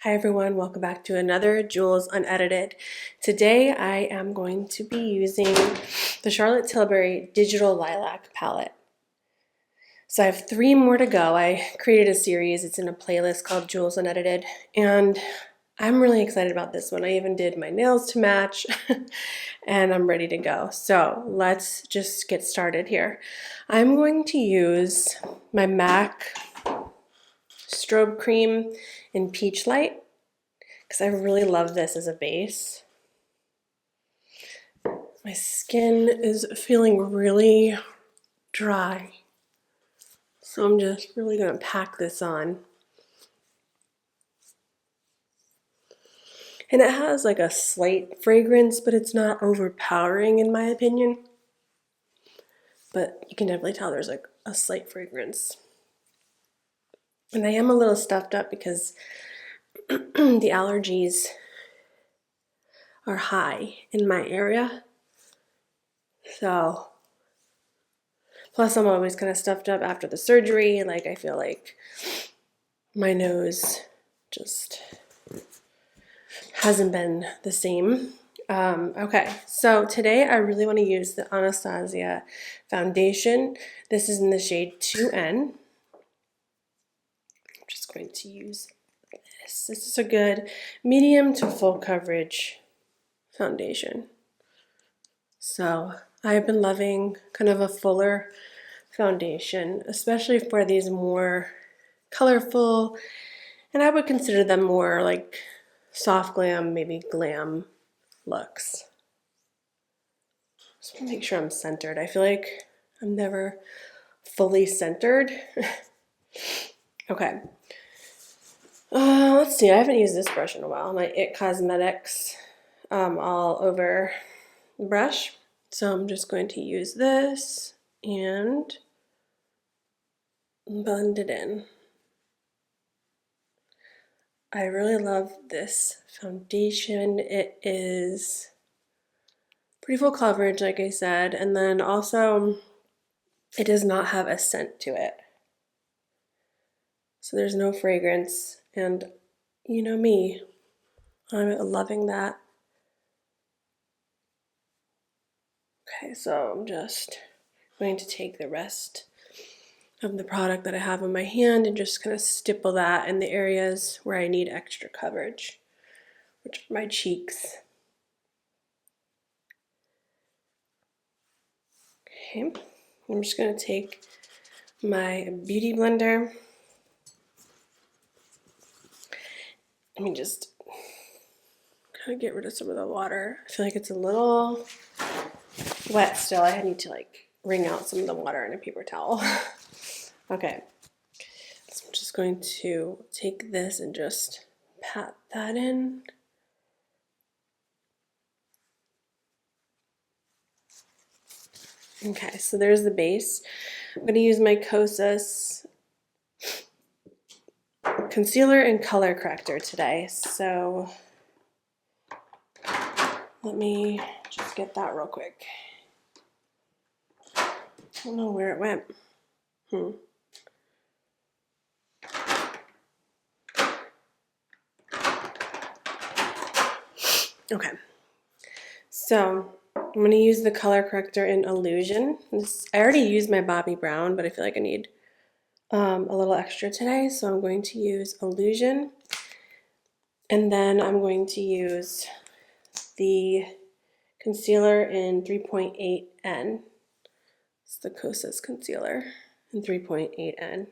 Hi everyone, welcome back to another Jules Unedited. Today I am going to be using the Charlotte Tilbury Digital Lilac palette. So I have 3 more to go. I created a series, it's in a playlist called Jules Unedited, and I'm really excited about this one. I even did my nails to match and I'm ready to go. So let's just get started here. I'm going to use my MAC Strobe Cream in Peach Light, because I really love this as a base. My skin is feeling really dry, so I'm just really going to pack this on. And it has like a slight fragrance, but it's not overpowering in my opinion. But you can definitely tell there's like a slight fragrance. And I am a little stuffed up because the allergies are high in my area. So, plus I'm always kind of stuffed up after the surgery. Like I feel like my nose just hasn't been the same. Okay, so today I really want to use the Anastasia foundation. This is in the shade 2N. I'm just going to use this. This is a good medium to full coverage foundation. So I've been loving kind of a fuller foundation, especially for these more colorful, and I would consider them more like soft glam, maybe glam looks. Just want to make sure I'm centered. I feel like I'm never fully centered. Okay. Let's see. I haven't used this brush in a while. My It Cosmetics all over brush. So I'm just going to use this and blend it in. I really love this foundation. It is pretty full coverage, like I said, and then also it does not have a scent to it. So there's no fragrance, and you know me, I'm loving that. Okay, so I'm just going to take the rest of the product that I have in my hand and just kind of stipple that in the areas where I need extra coverage, which are my cheeks. Okay, I'm just going to take my beauty blender. Let me just kind of get rid of some of the water. I feel like it's a little wet still. I need to like wring out some of the water in a paper towel. Okay, so I'm just going to take this and just pat that in. Okay, so there's the base. I'm going to use my Kosas concealer and color corrector today. So let me just get that real quick. I don't know where it went. Okay, so I'm going to use the color corrector in Illusion. I already used my Bobbi Brown, but I feel like I need a little extra today, so I'm going to use Illusion. And then I'm going to use the concealer in 3.8N. It's the Kosas concealer in 3.8N.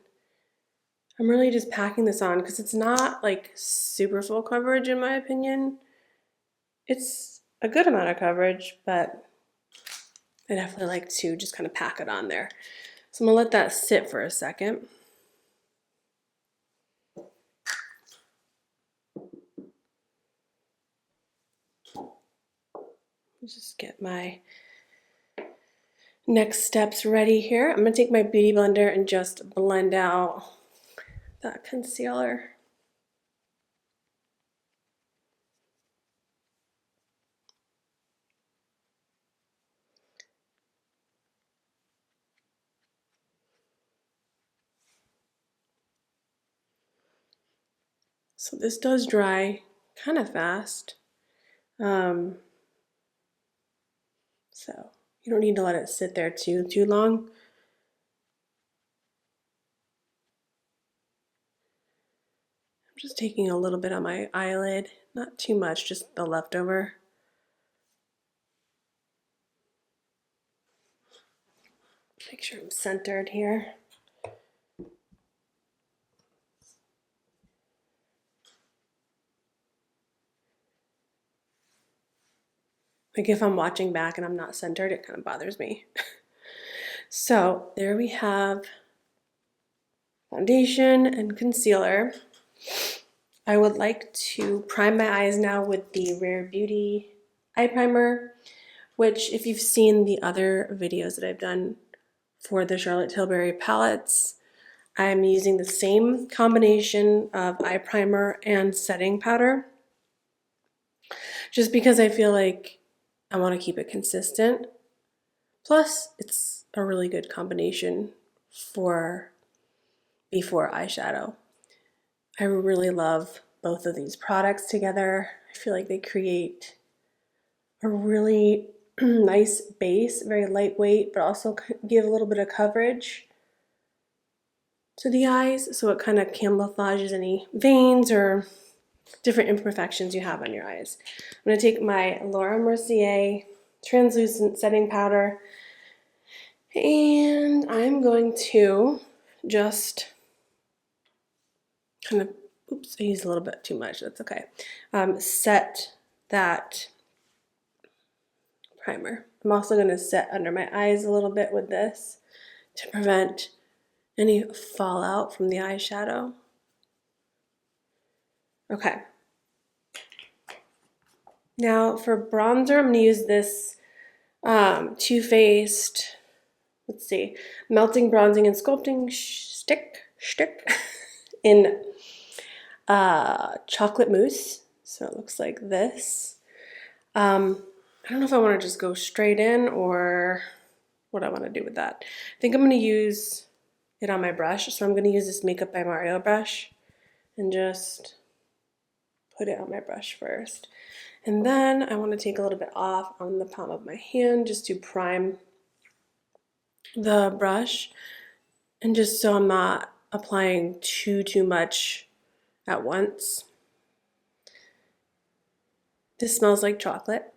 I'm really just packing this on because it's not like super full coverage in my opinion. It's a good amount of coverage, but I definitely like to just kind of pack it on there. So I'm gonna let that sit for a second. Just get my next steps ready here. I'm gonna take my beauty blender and just blend out that concealer. So this does dry kind of fast. So you don't need to let it sit there too long. I'm just taking a little bit on my eyelid, not too much, just the leftover. Make sure I'm centered here. Like if I'm watching back and I'm not centered, it kind of bothers me. So there we have foundation and concealer. I would like to prime my eyes now with the Rare Beauty eye primer, which if you've seen the other videos that I've done for the Charlotte Tilbury palettes, I'm using the same combination of eye primer and setting powder, just because I feel like I want to keep it consistent. Plus, it's a really good combination for before eyeshadow. I really love both of these products together. I feel like they create a really nice base, very lightweight, but also give a little bit of coverage to the eyes, so it kind of camouflages any veins or different imperfections you have on your eyes. I'm going to take my Laura Mercier translucent setting powder, and I'm going to just kind of, oops, I used a little bit too much, that's okay, set that primer. I'm also going to set under my eyes a little bit with this to prevent any fallout from the eyeshadow. Okay. Now for bronzer, I'm going to use this Too Faced, let's see, Melting Bronzing and Sculpting Stick in chocolate mousse. So it looks like this. I don't know if I want to just go straight in or what I want to do with that. I think I'm going to use it on my brush. So I'm going to use this Makeup by Mario brush and just put it on my brush first. And then I want to take a little bit off on the palm of my hand just to prime the brush, and just so I'm not applying too much at once. This smells like chocolate,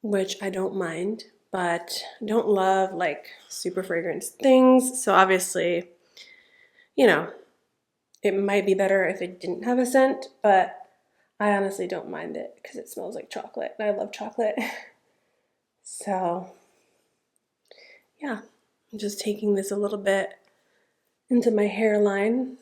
which I don't mind, but I don't love like super fragrant things. So obviously, you know, it might be better if it didn't have a scent, but I honestly don't mind it because it smells like chocolate and I love chocolate. So yeah, I'm just taking this a little bit into my hairline.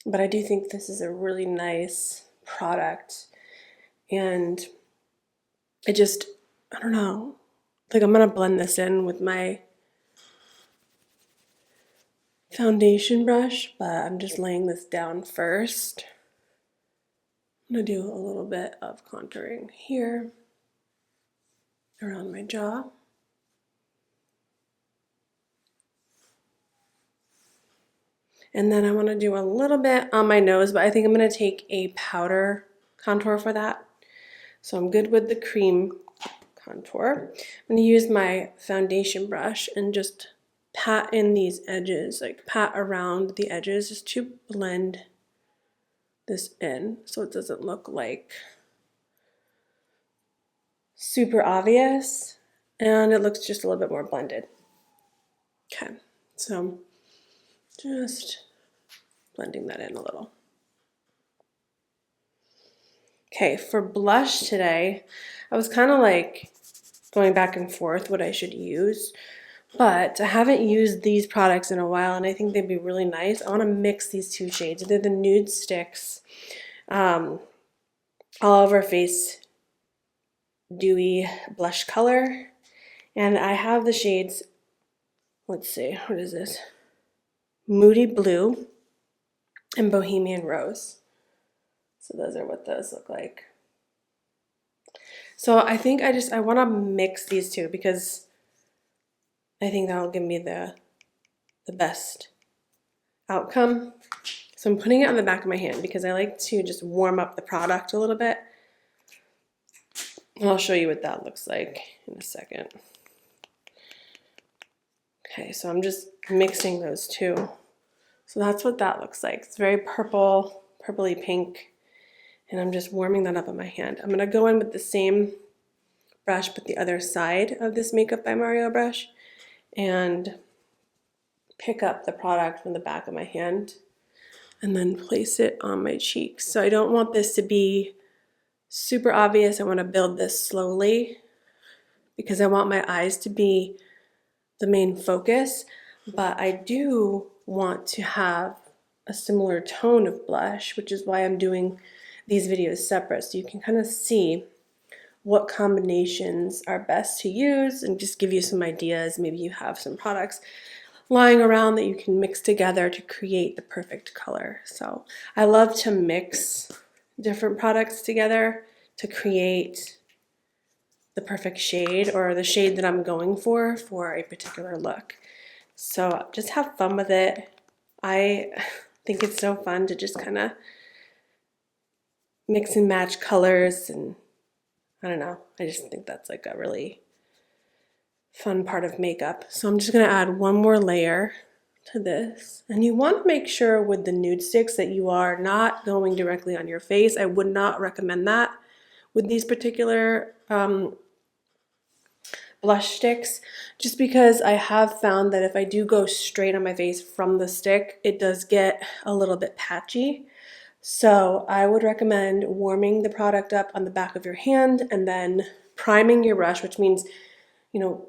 But I do think this is a really nice product, and I don't know, like I'm gonna blend this in with my foundation brush, but I'm just laying this down first. I'm gonna do a little bit of contouring here around my jaw. And then I want to do a little bit on my nose, but I think I'm going to take a powder contour for that. So I'm good with the cream contour. I'm going to use my foundation brush and just pat in these edges, like pat around the edges just to blend this in so it doesn't look like super obvious and it looks just a little bit more blended. Okay, so just blending that in a little. Okay, for blush today, I was kind of like going back and forth what I should use, but I haven't used these products in a while and I think they'd be really nice. I want to mix these two shades. They're the Nude Sticks All Over Face Dewy Blush Color, and I have the shades, let's see, what is this? Moody Blue and Bohemian Rose. So those are what those look like. So I think I want to mix these two because I think that'll give me the best outcome. So I'm putting it on the back of my hand because I like to just warm up the product a little bit. And I'll show you what that looks like in a second. Okay, so I'm just mixing those two. So that's what that looks like. It's very purple, purpley pink. And I'm just warming that up on my hand. I'm gonna go in with the same brush, but the other side of this Makeup by Mario brush, and pick up the product from the back of my hand and then place it on my cheeks. So I don't want this to be super obvious. I want to build this slowly because I want my eyes to be the main focus, but I do want to have a similar tone of blush, which is why I'm doing these videos separate, so you can kind of see what combinations are best to use and just give you some ideas. Maybe you have some products lying around that you can mix together to create the perfect color. So I love to mix different products together to create the perfect shade or the shade that I'm going for a particular look. So just have fun with it. I think it's so fun to just kind of mix and match colors, and I don't know, I just think that's like a really fun part of makeup. So I'm just gonna add one more layer to this. And you want to make sure with the nude sticks that you are not going directly on your face. I would not recommend that with these particular blush sticks, just because I have found that if I do go straight on my face from the stick, it does get a little bit patchy. So I would recommend warming the product up on the back of your hand and then priming your brush, which means, you know,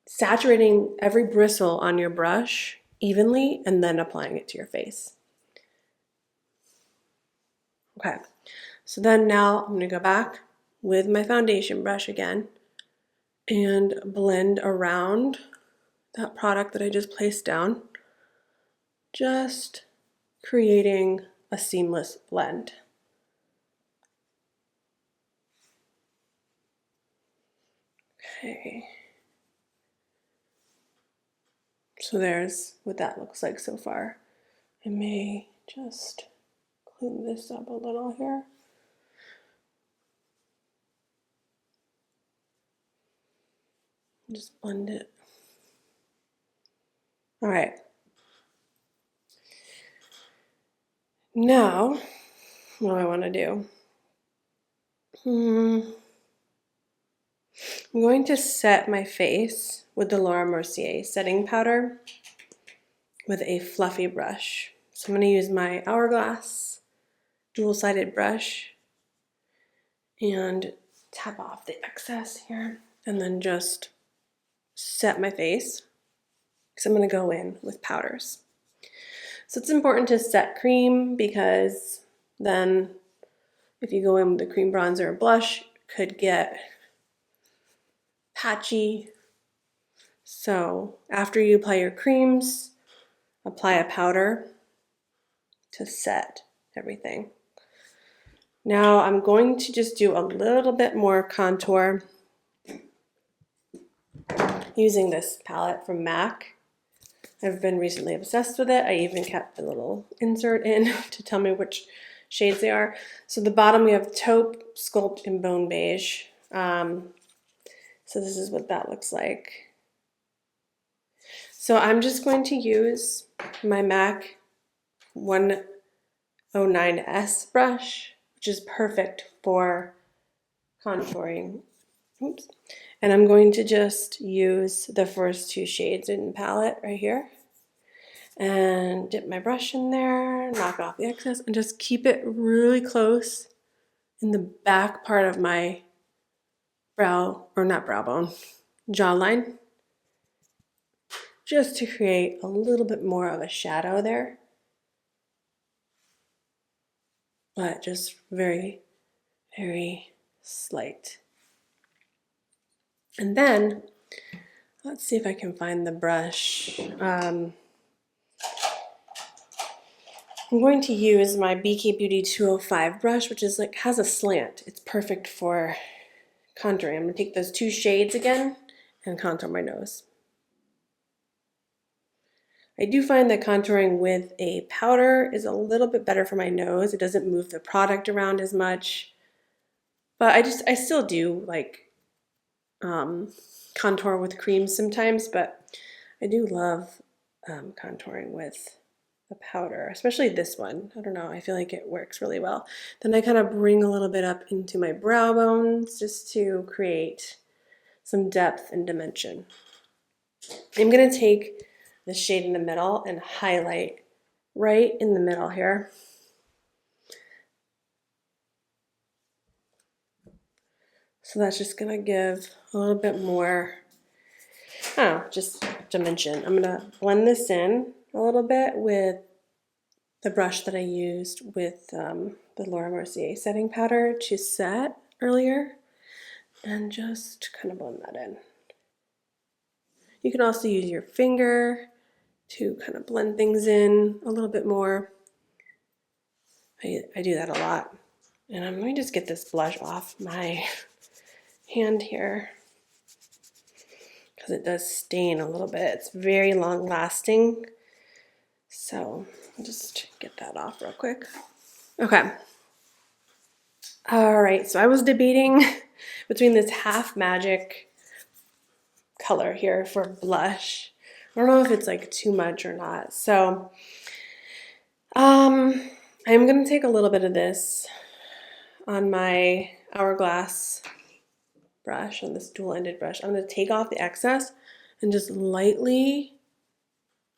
saturating every bristle on your brush evenly and then applying it to your face. Okay, so then now I'm gonna go back with my foundation brush again and blend around that product that I just placed down, just creating a seamless blend. Okay. So there's what that looks like so far. I may just clean this up a little here. Just blend it. All right. Now, what do I want to do? I'm going to set my face with the Laura Mercier setting powder with a fluffy brush. So I'm going to use my Hourglass dual-sided brush and tap off the excess here and then just set my face because I'm going to go in with powders. So it's important to set cream because then if you go in with the cream bronzer or blush, it could get patchy. So after you apply your creams, apply a powder to set everything. Now I'm going to just do a little bit more contour using this palette from MAC. I've been recently obsessed with it. I even kept a little insert in to tell me which shades they are. So the bottom we have Taupe, Sculpt, and Bone Beige. So this is what that looks like. So I'm just going to use my MAC 109S brush, which is perfect for contouring. Oops. And I'm going to just use the first two shades in the palette right here and dip my brush in there, knock off the excess, and just keep it really close in the back part of my brow, or not brow bone, jawline, just to create a little bit more of a shadow there, but just very, very slight. And then, let's see if I can find the brush. I'm going to use my BK Beauty 205 brush, which is like has a slant. It's perfect for contouring. I'm going to take those two shades again and contour my nose. I do find that contouring with a powder is a little bit better for my nose. It doesn't move the product around as much. But I still do like contour with creams sometimes, but I do love contouring with a powder, especially this one. I don't know, I feel like it works really well. Then I kind of bring a little bit up into my brow bones just to create some depth and dimension. I'm going to take the shade in the middle and highlight right in the middle here. So that's just going to give a little bit more, just dimension. I'm going to blend this in a little bit with the brush that I used with the Laura Mercier setting powder to set earlier, and just kind of blend that in. You can also use your finger to kind of blend things in a little bit more. I do that a lot. And I'm going to just get this blush off my hand here because it does stain a little bit. It's very long lasting. So I'll just get that off real quick. Okay. All right, so I was debating between this Half Magic color here for blush. I don't know if it's like too much or not. So I'm gonna take a little bit of this on my Hourglass brush, on this dual-ended brush. I'm gonna take off the excess and just lightly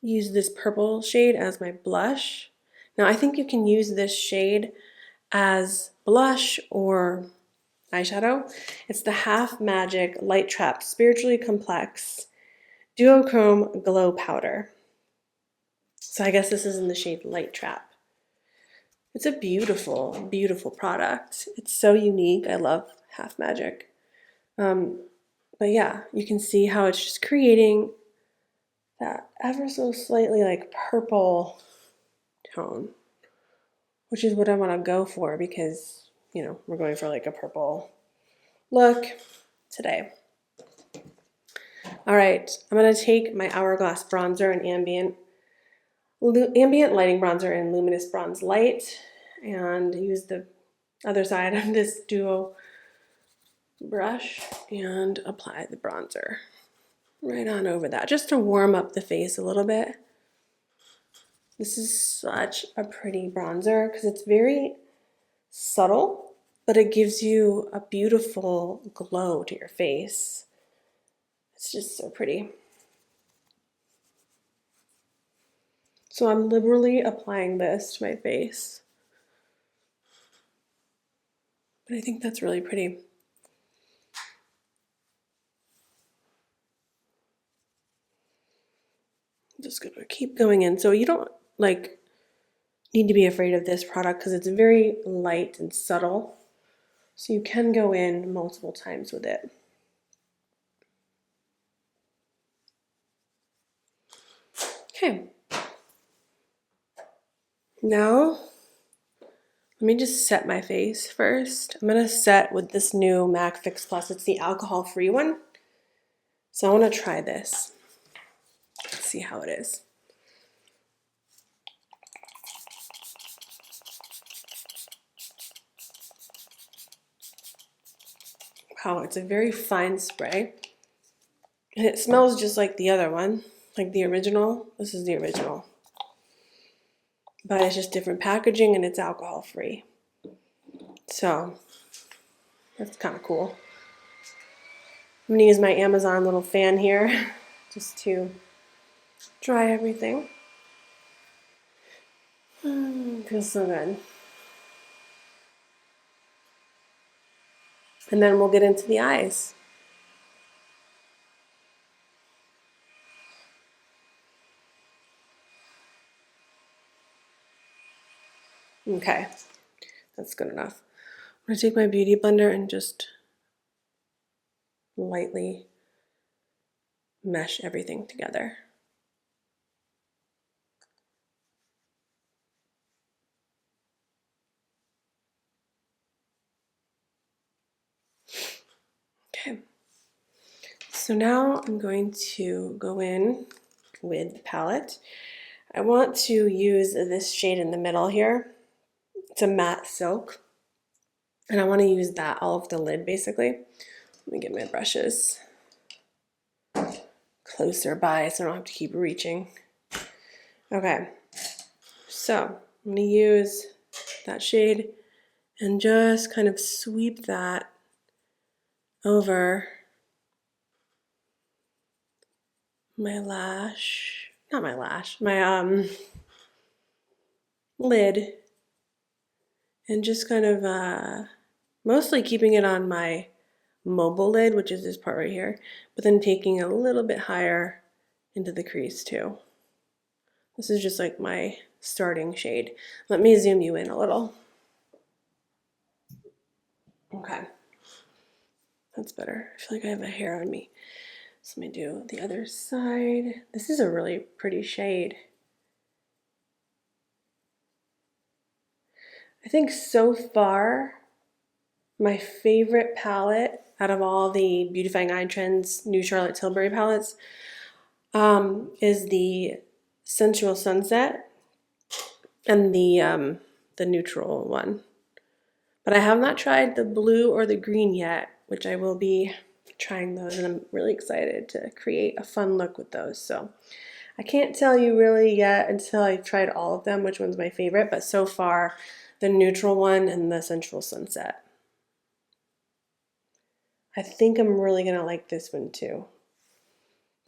use this purple shade as my blush. Now I think you can use this shade as blush or eyeshadow. It's the Half Magic Light Trap Spiritually Complex Duochrome Glow Powder. So I guess this is in the shade Light Trap. It's a beautiful, beautiful product. It's so unique. I love Half Magic. But yeah, you can see how it's just creating that ever so slightly like purple tone, which is what I want to go for because, you know, we're going for like a purple look today. All right, I'm going to take my Hourglass bronzer and ambient lighting bronzer in Luminous Bronze Light and use the other side of this duo brush and apply the bronzer right on over that just to warm up the face a little bit. This is such a pretty bronzer because it's very subtle, but it gives you a beautiful glow to your face. It's just so pretty. So I'm liberally applying this to my face. But I think that's really pretty. I'm just gonna keep going in. So you don't like need to be afraid of this product because it's very light and subtle. So you can go in multiple times with it. Okay. Now, let me just set my face first. I'm gonna set with this new MAC Fix Plus. It's the alcohol-free one. So I wanna try this. Let's see how it is. Wow, it's a very fine spray. And it smells just like the other one, like the original. This is the original. But it's just different packaging and it's alcohol free. So that's kind of cool. I'm gonna use my Amazon little fan here just to dry everything. Feels so good. And then we'll get into the eyes. Okay, that's good enough. I'm gonna take my beauty blender and just lightly mesh everything together. Okay, so now I'm going to go in with the palette. I want to use this shade in the middle here. It's a matte silk, and I want to use that all over the lid basically. Let me get my brushes closer by so I don't have to keep reaching. Okay, so I'm going to use that shade and just kind of sweep that over my lash, not my lash, my lid, and just kind of mostly keeping it on my mobile lid, which is this part right here, but then taking a little bit higher into the crease too. This is just like my starting shade. Let me zoom you in a little. Okay, that's better. I feel like I have a hair on me. So let me do the other side. This is a really pretty shade. I think so far, my favorite palette out of all the Beautifying Eye Trends new Charlotte Tilbury palettes is the Sensual Sunset and the neutral one. But I have not tried the blue or the green yet, which I will be trying those, and I'm really excited to create a fun look with those. So I can't tell you really yet until I've tried all of them which one's my favorite, but so far the neutral one and the Sensual Sunset. I think I'm really gonna like this one too.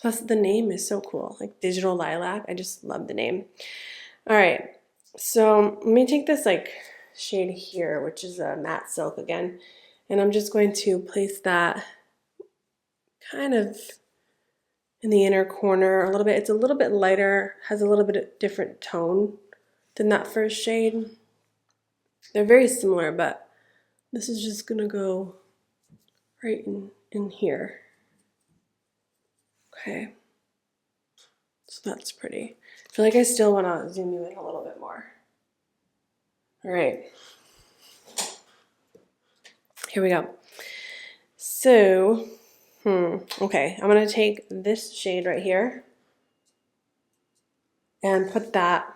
Plus the name is so cool, like Digital Lilac. I just love the name. All right, so let me take this like shade here, which is a matte silk again, and I'm just going to place that kind of in the inner corner a little bit. It's a little bit lighter, has a little bit of different tone than that first shade. They're very similar, but this is just gonna go right in here. Okay, so that's pretty. I feel like I still wanna zoom you in a little bit more. All right, here we go. So, okay, I'm gonna take this shade right here and put that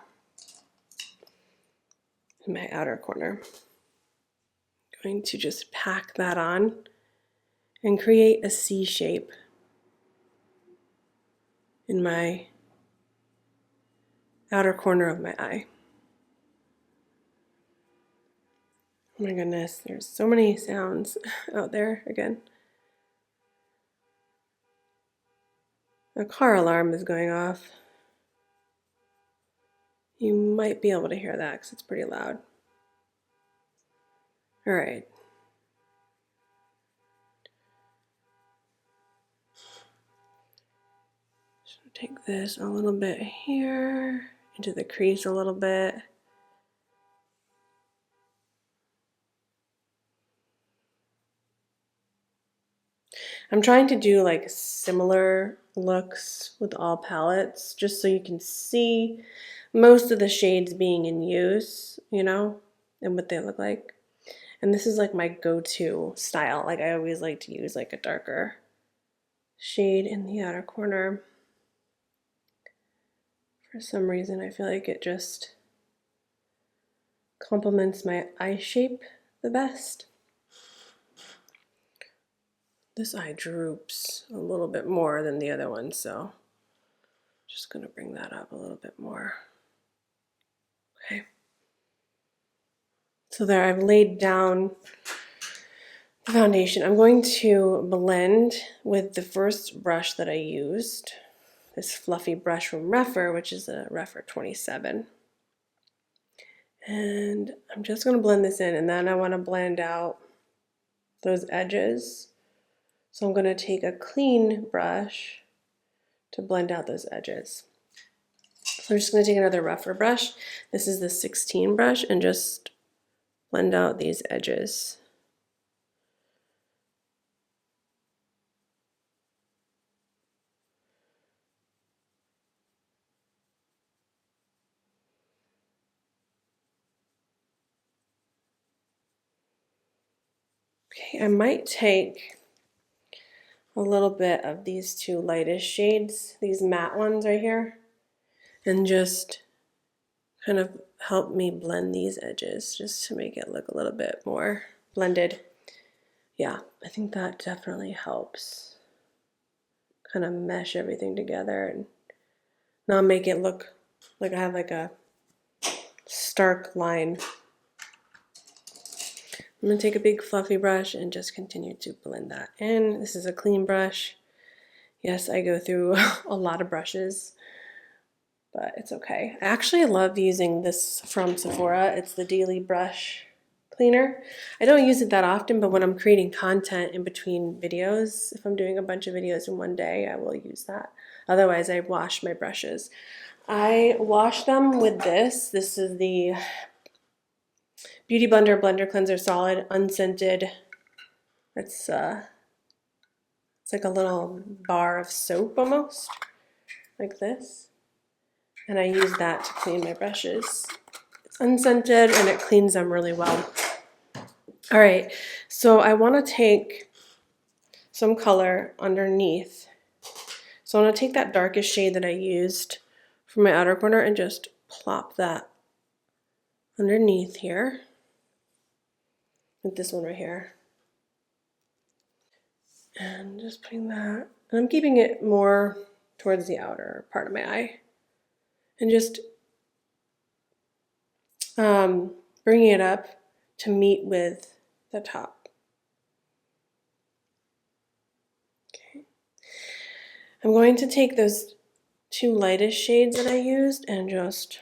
in my outer corner. I'm going to just pack that on and create a C shape in my outer corner of my eye. Oh my goodness, there's so many sounds out there again. A car alarm is going off. You might be able to hear that because it's pretty loud. All right. So take this a little bit here, into the crease a little bit. I'm trying to do like similar looks with all palettes, just so you can see most of the shades being in use, you know, and what they look like. And this is like my go-to style. Like I always like to use like a darker shade in the outer corner. For some reason, I feel like it just complements my eye shape the best. This eye droops a little bit more than the other one, so just gonna bring that up a little bit more. Okay. So there, I've laid down the foundation. I'm going to blend with the first brush that I used, this fluffy brush from Rephr, which is a Rephr 27. And I'm just gonna blend this in, and then I wanna blend out those edges. So I'm gonna take a clean brush to blend out those edges. So I'm just gonna take another Rephr brush. This is the 16 brush, and just blend out these edges. Okay, I might take a little bit of these two lightest shades, these matte ones right here, and just kind of help me blend these edges just to make it look a little bit more blended. Yeah, I think that definitely helps kind of mesh everything together and not make it look like I have like a stark line. I'm going to take a big fluffy brush and just continue to blend that in. This is a clean brush. Yes, I go through a lot of brushes, but it's okay. I actually love using this from Sephora. It's the Daily Brush Cleaner. I don't use it that often, but when I'm creating content in between videos, if I'm doing a bunch of videos in one day, I will use that. Otherwise, I wash my brushes. I wash them with this. This is the Beauty Blender Blender Cleanser Solid Unscented. It's like a little bar of soap almost, like this. And I use that to clean my brushes. It's unscented and it cleans them really well. All right, so I want to take some color underneath. So I'm going to take that darkest shade that I used for my outer corner and just plop that underneath here. With this one right here. And just putting that, and I'm keeping it more towards the outer part of my eye. And just bringing it up to meet with the top. Okay. I'm going to take those two lightest shades that I used and just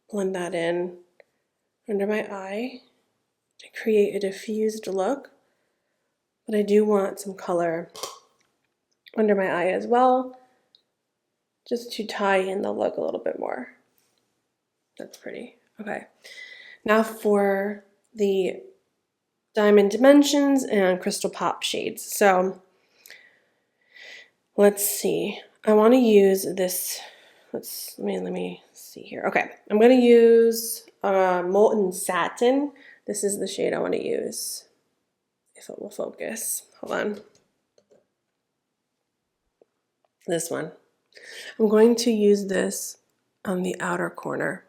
blend that in under my eye to create a diffused look. But I do want some color under my eye as well, just to tie in the look a little bit more. That's pretty. Okay. Now for the Diamond Dimensions and Crystal Pop shades. So let's see. I want to use this. Let me see here. Okay, I'm going to use Molten Satin. This is the shade I want to use. If it will focus. Hold on. This one. I'm going to use this on the outer corner.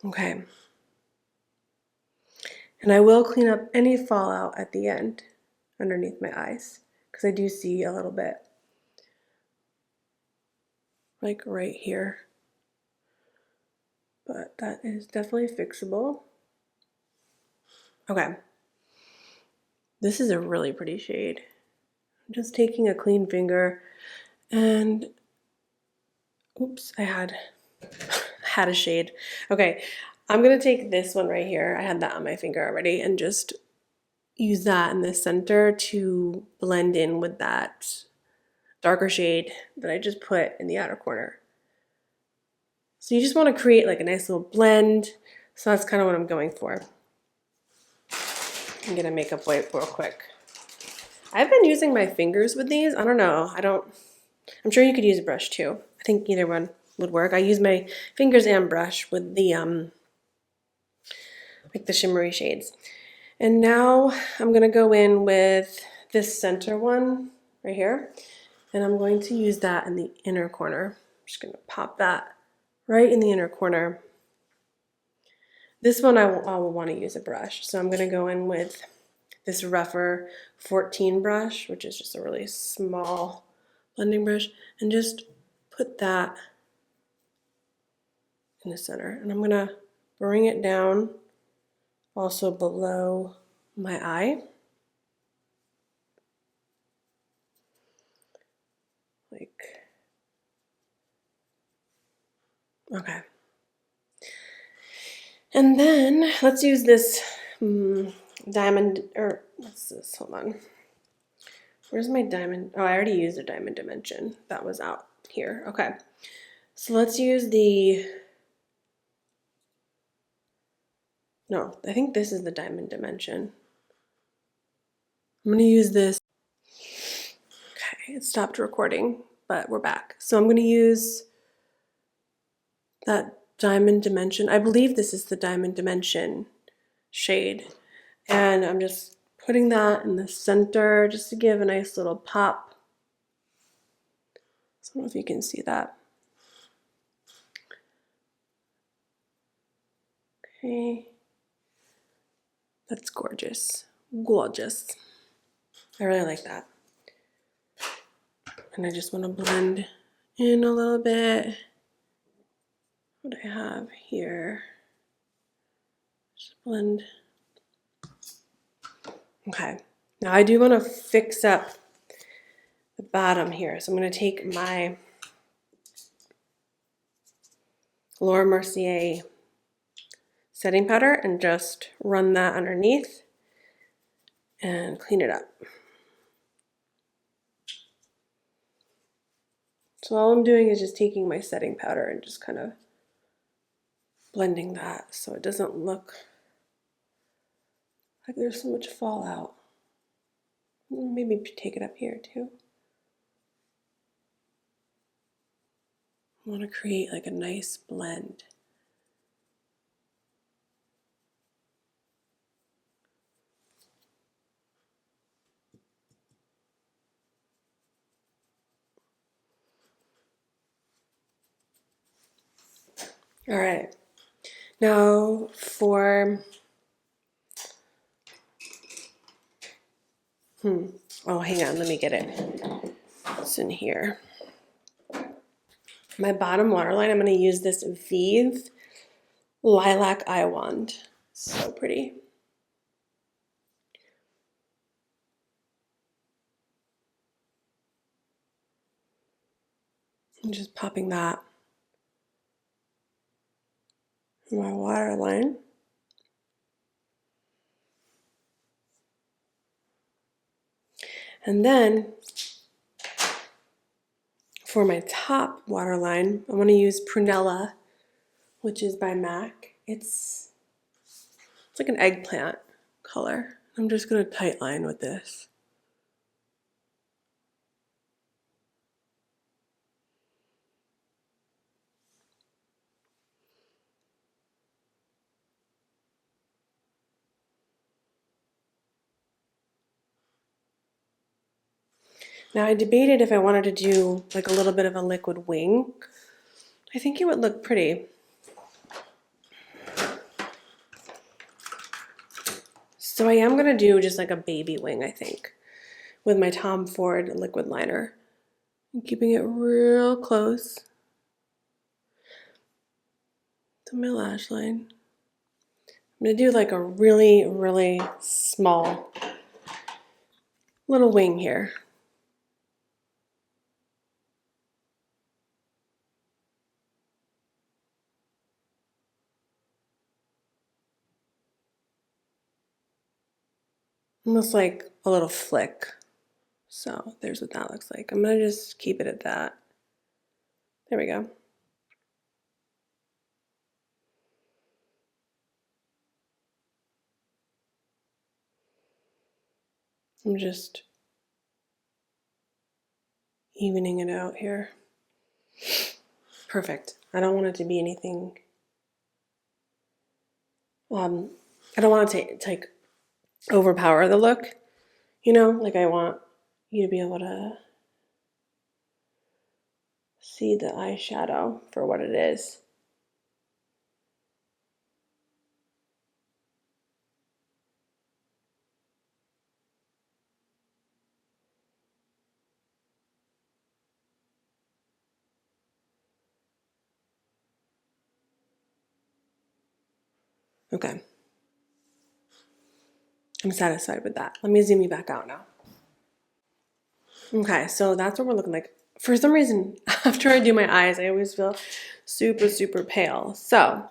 Okay. And I will clean up any fallout at the end underneath my eyes because I do see a little bit like right here. But that is definitely fixable. Okay. This is a really pretty shade. I'm just taking a clean finger and oops, I had a shade. Okay, I'm gonna take this one right here. I had that on my finger already and just use that in the center to blend in with that darker shade that I just put in the outer corner. So you just want to create like a nice little blend. So that's kind of what I'm going for. I'm gonna makeup wipe real quick. I've been using my fingers with these. I don't know. I'm sure you could use a brush too. I think either one would work. I use my fingers and brush with the like the shimmery shades. And now I'm gonna go in with this center one right here. And I'm going to use that in the inner corner. I'm just gonna pop that right in the inner corner. This one I will want to use a brush. So I'm gonna go in with this rougher 14 brush, which is just a really small blending brush, and just put that in the center. And I'm gonna bring it down also below my eye. Okay. And then let's use this diamond, or what's this? Hold on. Where's my diamond? Oh, I already used a diamond dimension. That was out here. Okay. So let's use no, I think this is the diamond dimension. I'm gonna use this. Okay, it stopped recording, but we're back. So I'm gonna use that Diamond Dimension. I believe this is the Diamond Dimension shade. And I'm just putting that in the center just to give a nice little pop. So I don't know if you can see that. Okay. That's gorgeous. Gorgeous. I really like that. And I just want to blend in a little bit. What do I have here? Just blend. Okay. Now I do want to fix up the bottom here. So I'm going to take my Laura Mercier setting powder and just run that underneath and clean it up. So all I'm doing is just taking my setting powder and just kind of blending that so it doesn't look like there's so much fallout. Maybe take it up here too. I want to create like a nice blend. All right, now for, oh, hang on, let me get it. It's in here. My bottom waterline, I'm going to use this Vive Lilac Eye Wand. So pretty. I'm just popping that in my waterline. And then for my top waterline, I'm going to use Prunella, which is by MAC. It's like an eggplant color. I'm just going to tightline with this. Now I debated if I wanted to do like a little bit of a liquid wing. I think it would look pretty. So I am gonna do just like a baby wing, I think, with my Tom Ford liquid liner. I'm keeping it real close to my lash line. I'm gonna do like a really, really small little wing here. Almost like a little flick. So there's what that looks like. I'm gonna just keep it at that. There we go. I'm just evening it out here. Perfect. I don't want it to be anything. I don't want it to like overpower the look. You know, like I want you to be able to see the eyeshadow for what it is. Okay. I'm satisfied with that. Let me zoom you back out now. Okay, so that's what we're looking like. For some reason, after I do my eyes, I always feel super, super pale. So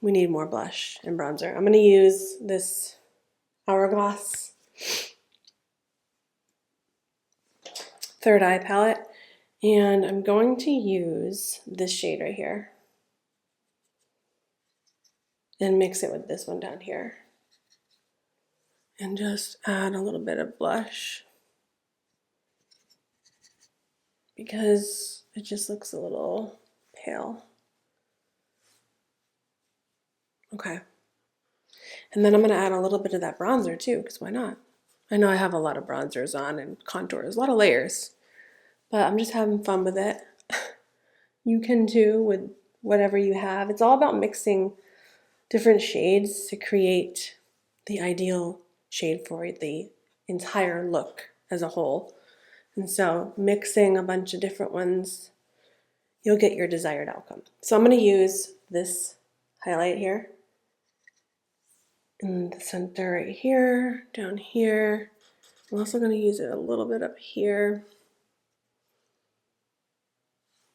we need more blush and bronzer. I'm going to use this Hourglass Third Eye palette, and I'm going to use this shade right here and mix it with this one down here and just add a little bit of blush because it just looks a little pale. Okay. And then I'm going to add a little bit of that bronzer too, because why not? I know I have a lot of bronzers on and contours, a lot of layers, but I'm just having fun with it. You can too with whatever you have. It's all about mixing different shades to create the ideal shade for the entire look as a whole. And so mixing a bunch of different ones, you'll get your desired outcome. So I'm going to use this highlight here in the center right here, down here. I'm also going to use it a little bit up here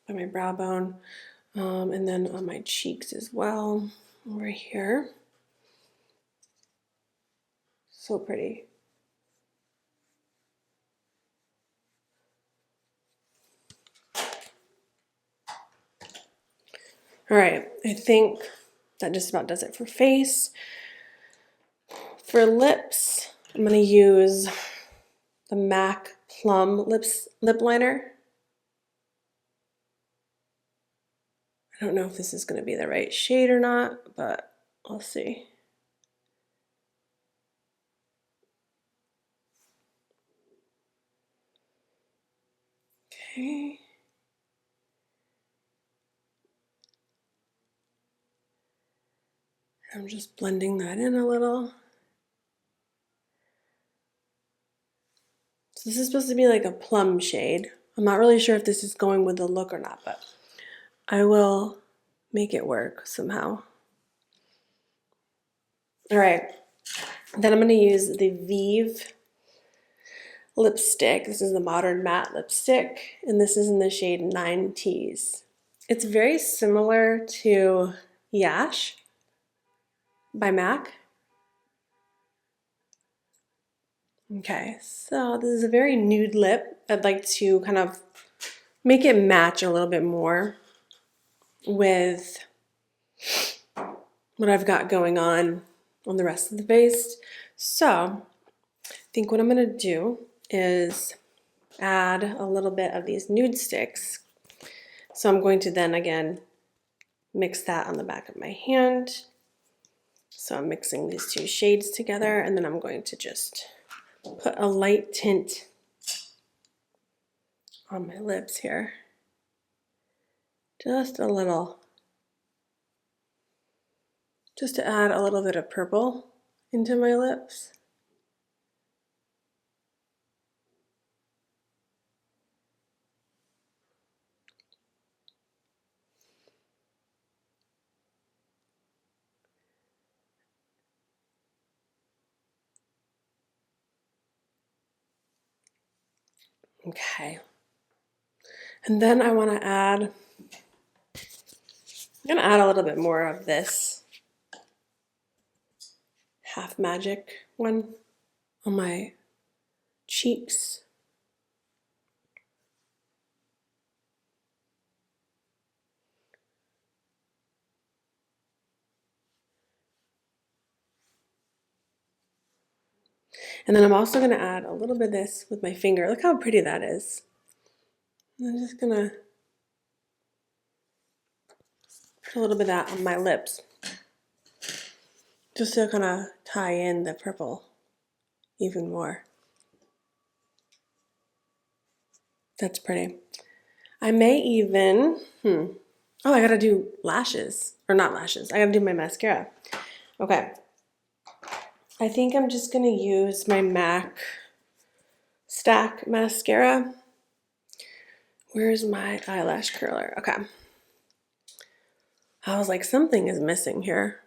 by my brow bone, and then on my cheeks as well, over here. So pretty. All right, I think that just about does it for face. For lips, I'm going to use the MAC Plum lip liner. I don't know if this is going to be the right shade or not, but I'll see. Okay. I'm just blending that in a little. So this is supposed to be like a plum shade. I'm not really sure if this is going with the look or not, but I will make it work somehow. All right, then I'm going to use the Vive lipstick. This is the Modern Matte lipstick, and this is in the shade 9 Teas. It's very similar to Yash by MAC. Okay, so this is a very nude lip. I'd like to kind of make it match a little bit more with what I've got going on the rest of the face. So I think what I'm going to do is add a little bit of these nude sticks. So I'm going to then again mix that on the back of my hand. So I'm mixing these two shades together, and then I'm going to just put a light tint on my lips here. Just a little. Just to add a little bit of purple into my lips. Okay. And then I want to add, I'm going to add a little bit more of this Half Magic one on my cheeks. And then I'm also going to add a little bit of this with my finger. Look how pretty that is. I'm just going to put a little bit of that on my lips, just to kind of tie in the purple even more. That's pretty. I may even, oh, I gotta do lashes, or not lashes, I gotta do my mascara. Okay, I think I'm just gonna use my MAC Stack mascara. Where's my eyelash curler? Okay. I was like, something is missing here.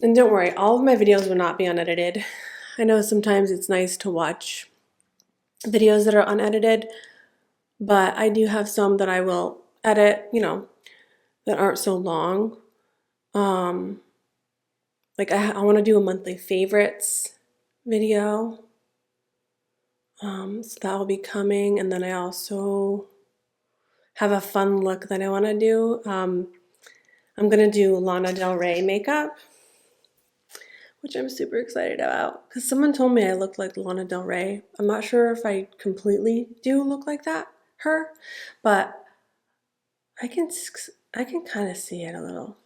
And don't worry, all of my videos will not be unedited. I know sometimes it's nice to watch videos that are unedited, but I do have some that I will edit, you know, that aren't so long. Like I want to do a monthly favorites video. So that will be coming, and then I also have a fun look that I want to do. I'm going to do Lana Del Rey makeup, which I'm super excited about because someone told me I look like Lana Del Rey. I'm not sure if I completely do look like her, but I can kind of see it a little.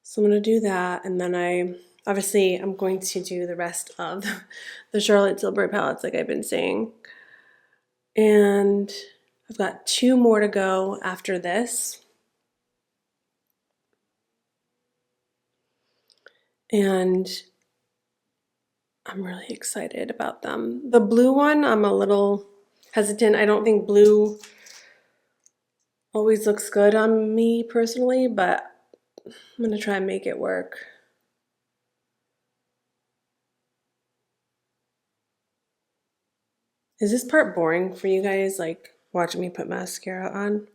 So I'm going to do that, and then I'm going to do the rest of the Charlotte Tilbury palettes like I've been saying. And I've got 2 more to go after this. And I'm really excited about them. The blue one, I'm a little hesitant. I don't think blue always looks good on me personally, but I'm going to try and make it work. Is this part boring for you guys, like watching me put mascara on?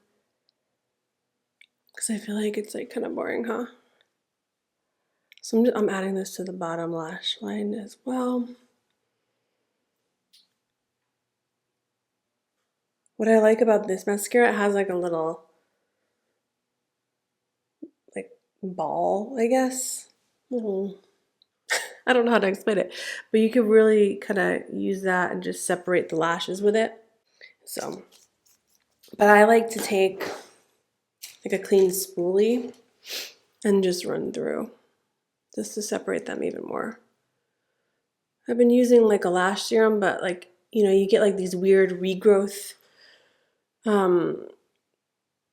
Because I feel like it's like kind of boring, huh? So I'm adding this to the bottom lash line as well. What I like about this mascara, it has like a little like ball, I guess. Little, I don't know how to explain it, but you could really kind of use that and just separate the lashes with it. So, but I like to take like a clean spoolie and just run through just to separate them even more. I've been using like a lash serum, but like, you know, you get like these weird regrowth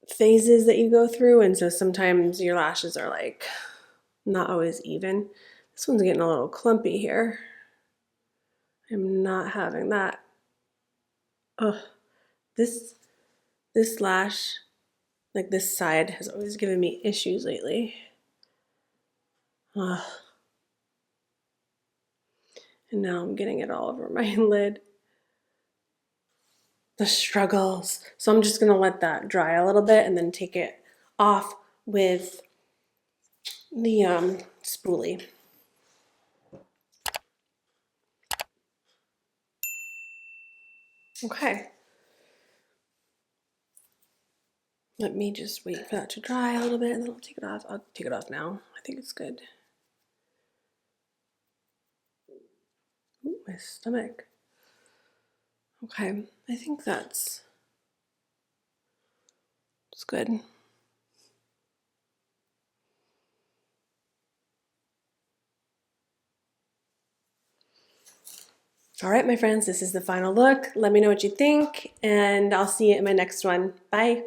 phases that you go through, and so sometimes your lashes are like not always even. This one's getting a little clumpy here. I'm not having that. Oh, this lash, like this side, has always given me issues lately. Ugh. And now I'm getting it all over my lid. The struggles. So I'm just gonna let that dry a little bit and then take it off with the spoolie. Okay. Let me just wait for that to dry a little bit and then I'll take it off. I'll take it off now. I think it's good. Ooh, my stomach. Okay, I think it's good. All right, my friends, this is the final look. Let me know what you think, and I'll see you in my next one. Bye.